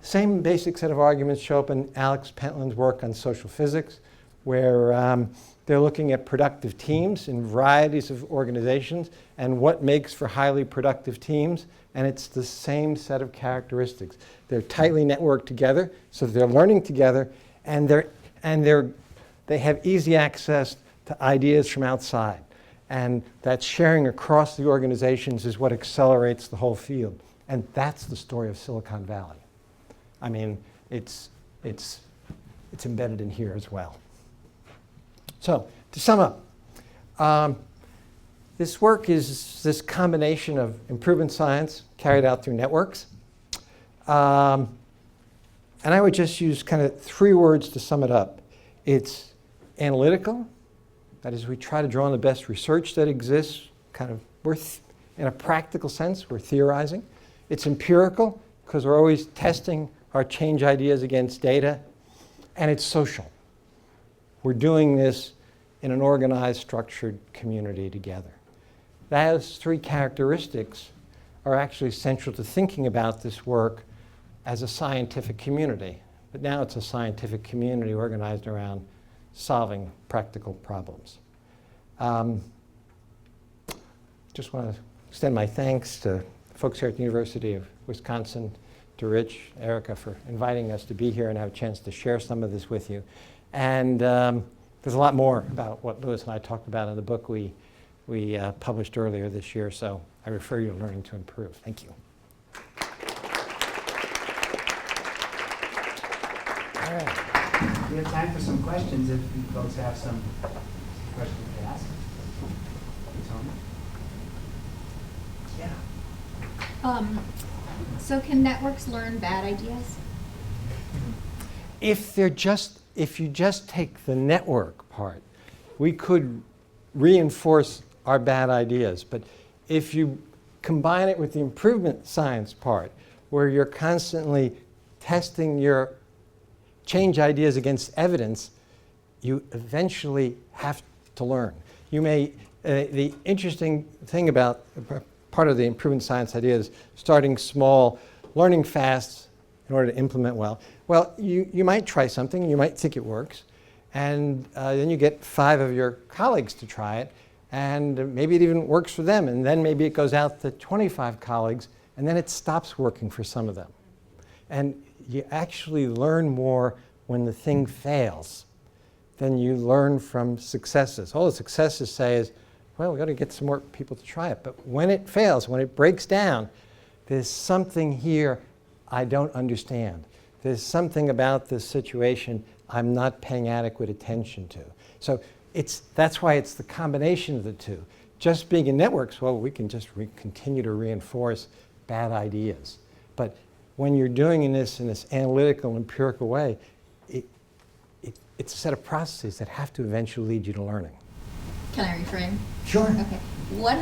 Same basic set of arguments show up in Alex Pentland's work on social physics, where they're looking at productive teams in varieties of organizations and what makes for highly productive teams, and it's the same set of characteristics. They're tightly networked together, so they're learning together, and they have easy access to ideas from outside. And that sharing across the organizations is what accelerates the whole field. And that's the story of Silicon Valley. I mean, it's embedded in here as well. So, to sum up, this work is this combination of improvement science carried out through networks. And I would just use kind of 3 words to sum it up. It's analytical. That is, we try to draw on the best research that exists, in a practical sense, we're theorizing. It's empirical, because we're always testing our change ideas against data. And it's social. We're doing this in an organized, structured community together. Those 3 characteristics are actually central to thinking about this work as a scientific community. But now it's a scientific community organized around solving practical problems. Just want to extend my thanks to folks here at the University of Wisconsin, to Rich, Erica, for inviting us to be here and have a chance to share some of this with you. And there's a lot more about what Louis and I talked about in the book we published earlier this year, so I refer you to Learning to Improve. Thank you. All right. We have time for some questions if you folks have some questions to ask. Tony? Yeah. So can networks learn bad ideas? If you just take the network part, we could reinforce our bad ideas. But if you combine it with the improvement science part, where you're constantly testing your change ideas against evidence, you eventually have to learn. You may, the interesting thing about part of the improvement science idea is starting small, learning fast in order to implement well. Well, you might try something, you might think it works, and then you get 5 of your colleagues to try it, and maybe it even works for them, and then maybe it goes out to 25 colleagues, and then it stops working for some of them. And you actually learn more when the thing fails than you learn from successes. All the successes say is, well, we've got to get some more people to try it. But when it fails, when it breaks down, there's something here I don't understand. There's something about this situation I'm not paying adequate attention to. So that's why it's the combination of the two. Just being in networks, well, we can just continue to reinforce bad ideas. But when you're doing this in this analytical, empirical way, it's a set of processes that have to eventually lead you to learning. Can I reframe? Sure. Okay. What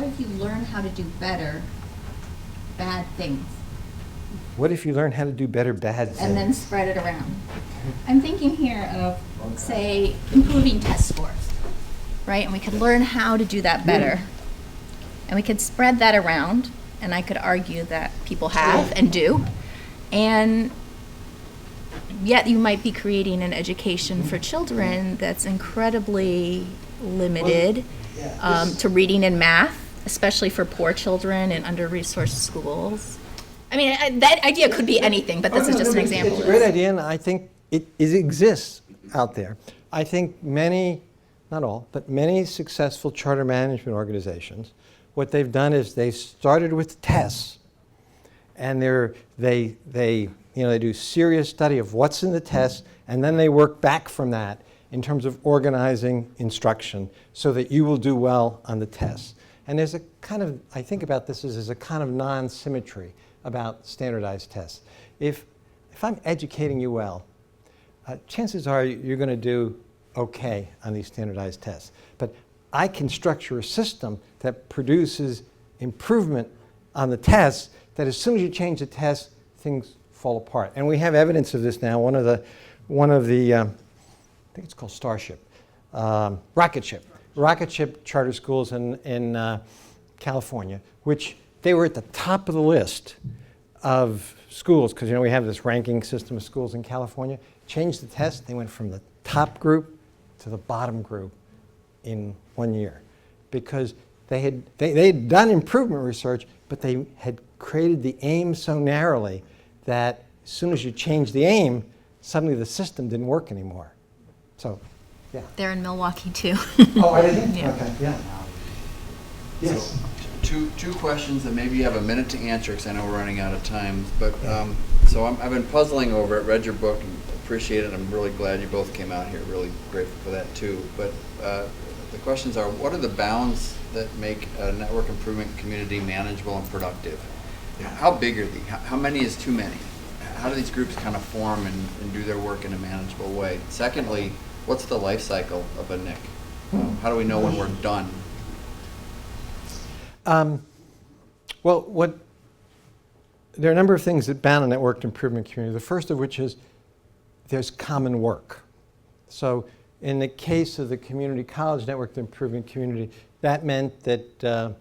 if you learn how to do better bad things? What if you learn how to do better bad things? And then spread it around. I'm thinking here of, say, improving test scores, right? And we could learn how to do that better. And we could spread that around, and I could argue that people have and do. And yet you might be creating an education for children that's incredibly limited to reading and math, especially for poor children in under-resourced schools. I mean, that idea could be anything, but this is just an example. It's a great idea, and I think it exists out there. I think many, not all, but many successful charter management organizations, what they've done is they started with tests, and they do serious study of what's in the test, and then they work back from that in terms of organizing instruction so that you will do well on the tests. And there's a kind of, I think about this as a kind of non-symmetry about standardized tests. If I'm educating you well, chances are you're going to do okay on these standardized tests. But I can structure a system that produces improvement on the tests that as soon as you change the test, things fall apart. And we have evidence of this now. One of the I think it's called Starship, Rocket Ship charter schools in California, which they were at the top of the list of schools, because we have this ranking system of schools in California. Changed the test, they went from the top group to the bottom group in 1 year, because they had done improvement research, but they had created the aim so narrowly that as soon as you change the aim, suddenly the system didn't work anymore. So, yeah. They're in Milwaukee too. Oh, are they? Yeah. Okay, yeah. Yes. So, two questions that maybe you have a minute to answer, because I know we're running out of time. But so I've been puzzling over it, read your book, and appreciate it. I'm really glad you both came out here. Really grateful for that too. But the questions are: what are the bounds that make a network improvement community manageable and productive? How big are they? How many is too many? How do these groups kind of form and do their work in a manageable way? Secondly, what's the life cycle of a NIC? How do we know when we're done? Well, there are a number of things that bound a networked improvement community. The first of which is there's common work. So in the case of the community college networked improvement community, that meant that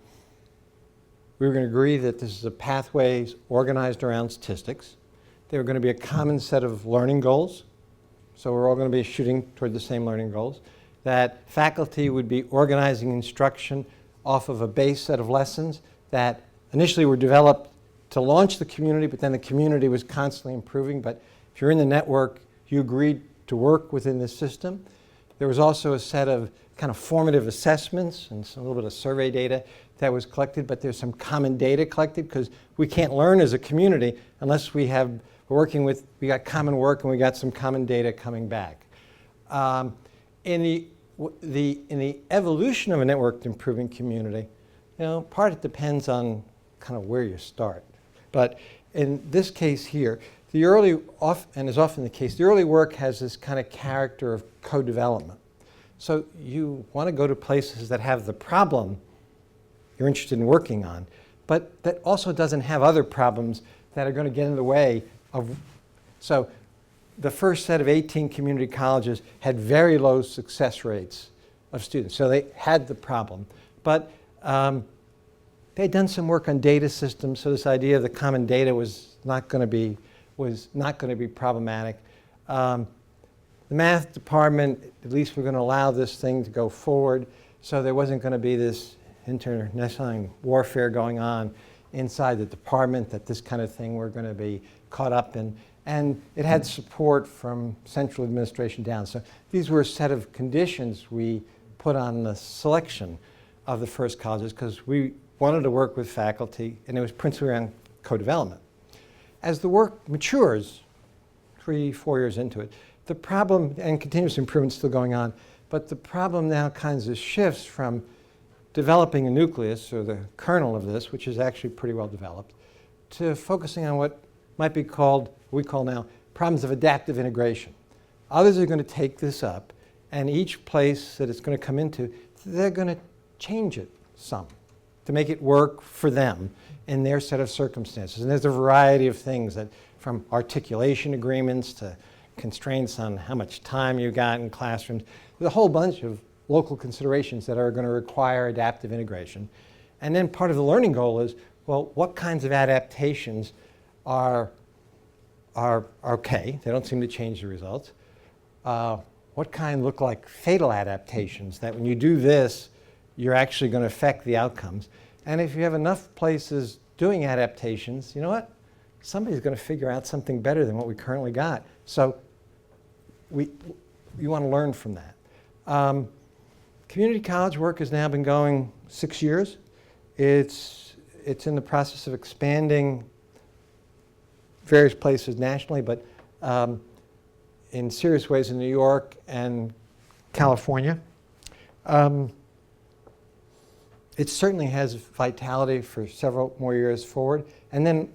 we were going to agree that this is a pathways organized around statistics. There were going to be a common set of learning goals. So we're all going to be shooting toward the same learning goals. That faculty would be organizing instruction off of a base set of lessons that initially were developed to launch the community, but then the community was constantly improving. But if you're in the network, you agreed to work within the system. There was also a set of kind of formative assessments and a little bit of survey data that was collected, but there's some common data collected because we can't learn as a community unless we got common work and we got some common data coming back. In the evolution of a networked improving community, part of it depends on kind of where you start. But in this case here, and as often the case, the early work has this kind of character of co-development. So you want to go to places that have the problem you're interested in working on, but that also doesn't have other problems that are going to get in the way of. So the first set of 18 community colleges had very low success rates of students. So they had the problem. But they'd done some work on data systems, so this idea of the common data was not going to be problematic. The math department, at least we're going to allow this thing to go forward, so there wasn't going to be this internecine warfare going on inside the department that this kind of thing we're going to be caught up in. And it had support from central administration down. So these were a set of conditions we put on the selection of the first colleges because we wanted to work with faculty, and it was principally around co-development. As the work matures, 3-4 years into it, the problem, and continuous improvement still going on, but the problem now kind of shifts from developing a nucleus, or the kernel of this, which is actually pretty well developed, to focusing on what might be called, we call now, problems of adaptive integration. Others are going to take this up, and each place that it's going to come into, they're going to change it some to make it work for them in their set of circumstances. And there's a variety of things, that from articulation agreements to constraints on how much time you got in classrooms. There's a whole bunch of local considerations that are going to require adaptive integration. And then part of the learning goal is, well, what kinds of adaptations are okay? They don't seem to change the results. What kind look like fatal adaptations, that when you do this, you're actually going to affect the outcomes? And if you have enough places doing adaptations, you know what? Somebody's going to figure out something better than what we currently got. So you want to learn from that. Community college work has now been going 6 years. It's in the process of expanding various places nationally, but in serious ways in New York and California. It certainly has vitality for several more years forward. And then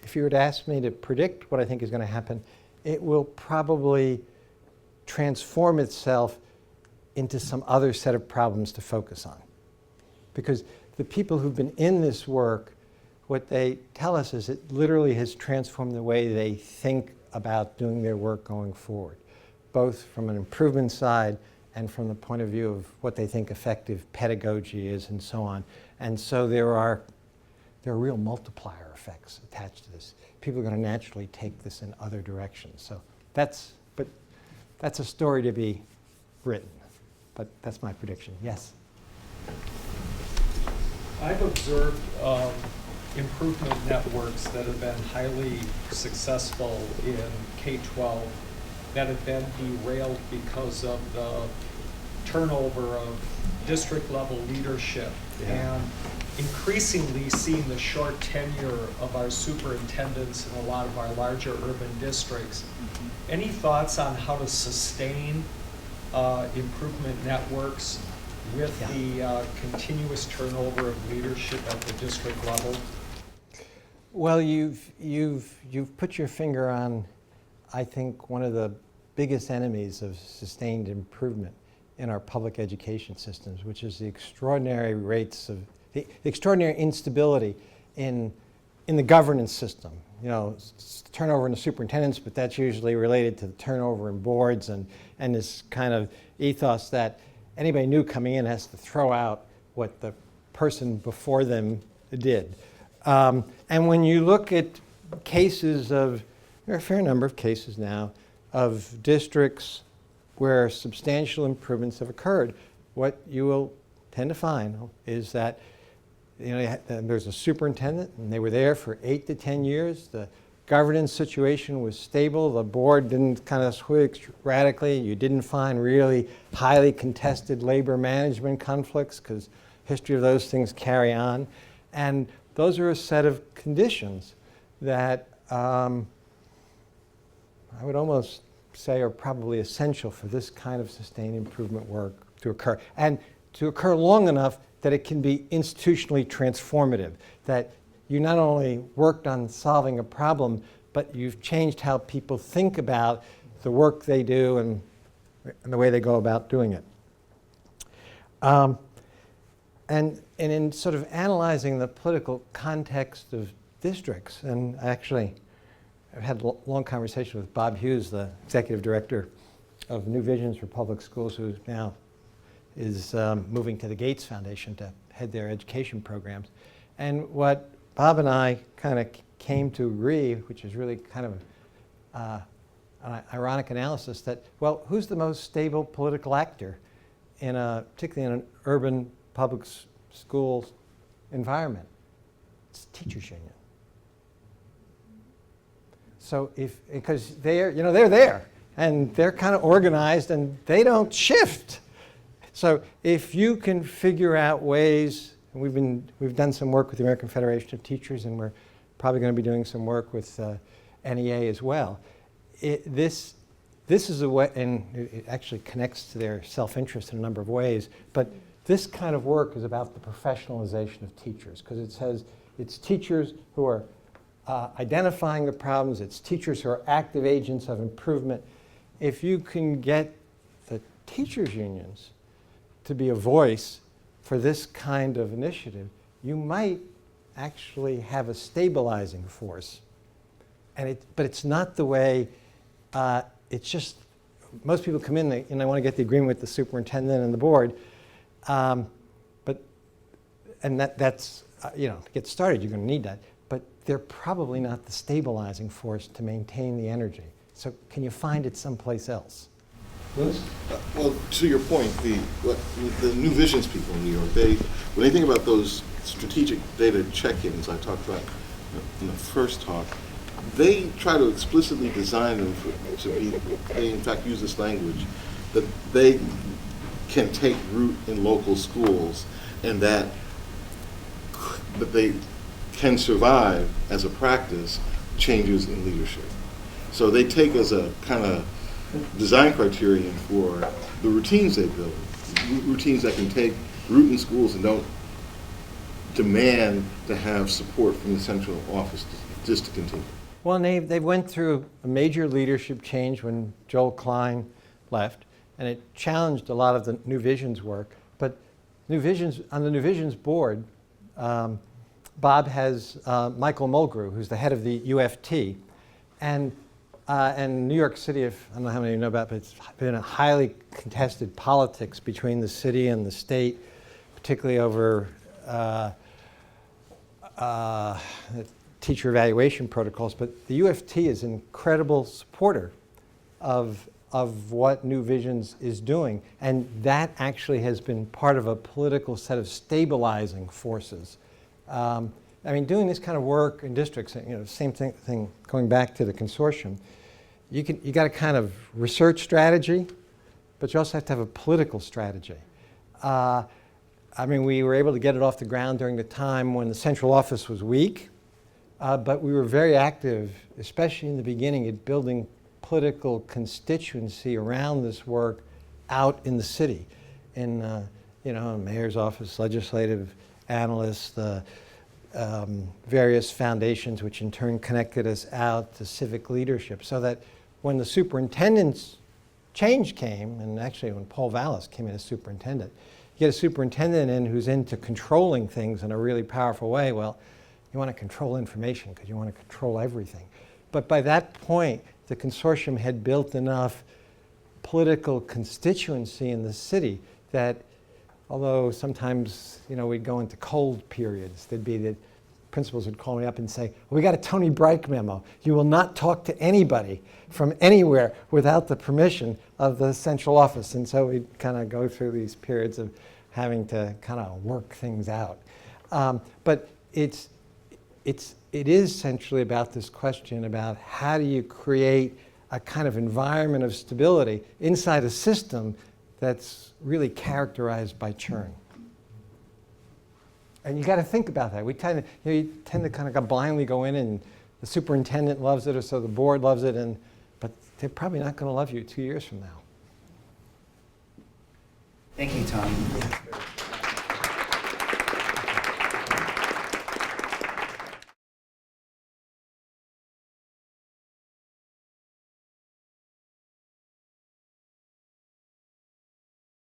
if you were to ask me to predict what I think is going to happen, it will probably transform itself into some other set of problems to focus on. Because the people who've been in this work, what they tell us is it literally has transformed the way they think about doing their work going forward, both from an improvement side and from the point of view of what they think effective pedagogy is and so on. And so there are real multiplier effects attached to this. People are going to naturally take this in other directions. So that's a story to be written. But that's my prediction. Yes? I've observed improvement networks that have been highly successful in K-12 that have been derailed because of the turnover of district-level leadership and increasingly seeing the short tenure of our superintendents in a lot of our larger urban districts. Any thoughts on how to sustain improvement networks with the continuous turnover of leadership at the district level? Well, you've put your finger on, I think, one of the biggest enemies of sustained improvement in our public education systems, which is the extraordinary rates of the extraordinary instability in the governance system. Turnover in the superintendents, but that's usually related to the turnover in boards and this kind of ethos that anybody new coming in has to throw out what the person before them did. And when you look at cases there are a fair number of cases now of districts where substantial improvements have occurred, what you will tend to find is that there's a superintendent, and they were there for 8 to 10 years. The governance situation was stable. The board didn't kind of switch radically. You didn't find really highly contested labor management conflicts, because history of those things carry on. And those are a set of conditions that I would almost say are probably essential for this kind of sustained improvement work to occur, and to occur long enough that it can be institutionally transformative, that you not only worked on solving a problem, but you've changed how people think about the work they do and the way they go about doing it. And in sort of analyzing the political context of districts, and actually I've had a long conversation with Bob Hughes, the executive director of New Visions for Public Schools, who now is moving to the Gates Foundation to head their education programs. And what Bob and I kind of came to agree, which is really kind of an ironic analysis, that, well, who's the most stable political actor particularly in an urban public schools environment? It's the teachers union. So because they're there and they're kind of organized and they don't shift. So if you can figure out ways, and we've done some work with the American Federation of Teachers, and we're probably going to be doing some work with NEA as well. This is a way, and it actually connects to their self-interest in a number of ways, but this kind of work is about the professionalization of teachers, because it says it's teachers who are identifying the problems, it's teachers who are active agents of improvement. If you can get the teachers' unions to be a voice for this kind of initiative, you might actually have a stabilizing force. But it's not the way, it's just, most people come in and they want to get the agreement with the superintendent and the board, that's, to get started, you're going to need that. But they're probably not the stabilizing force to maintain the energy. So can you find it someplace else? Well, to your point, the New Visions people in New York, when they think about those strategic data check-ins I talked about in the first talk, they try to explicitly design them to be, they in fact use this language, that they can take root in local schools, and that they can survive as a practice changes in leadership. So they take as a kind of design criterion for the routines they build, routines that can take root in schools and don't demand to have support from the central office just to continue. Well, they went through a major leadership change when Joel Klein left, and it challenged a lot of the New Visions work. But on the New Visions board, Bob has Michael Mulgrew, who's the head of the UFT, and New York City, I don't know how many of you know about, but it's been a highly contested politics between the city and the state, particularly over teacher evaluation protocols. But the UFT is an incredible supporter of what New Visions is doing, and that actually has been part of a political set of stabilizing forces. I mean, doing this kind of work in districts, same thing going back to the consortium, you got a kind of research strategy, but you also have to have a political strategy. I mean, we were able to get it off the ground during the time when the central office was weak, but we were very active, especially in the beginning, at building political constituency around this work out in the city, in mayor's office, legislative analysts, the various foundations, which in turn connected us out to civic leadership, so that when the superintendent's change came, and actually when Paul Vallis came in as superintendent, you get a superintendent in who's into controlling things in a really powerful way. Well, you want to control information because you want to control everything. But by that point, the consortium had built enough political constituency in the city that, although sometimes, we'd go into cold periods, there'd be the principals would call me up and say, we got a Tony Bryk memo. You will not talk to anybody from anywhere without the permission of the central office. And so we'd kind of go through these periods of having to kind of work things out. But it is essentially about this question about how do you create a kind of environment of stability inside a system that's really characterized by churn. And you got to think about that. We tend to, you tend to kind of blindly go in, and the superintendent loves it, or so the board loves it, but they're probably not going to love you 2 years from now. Thank you, Tom.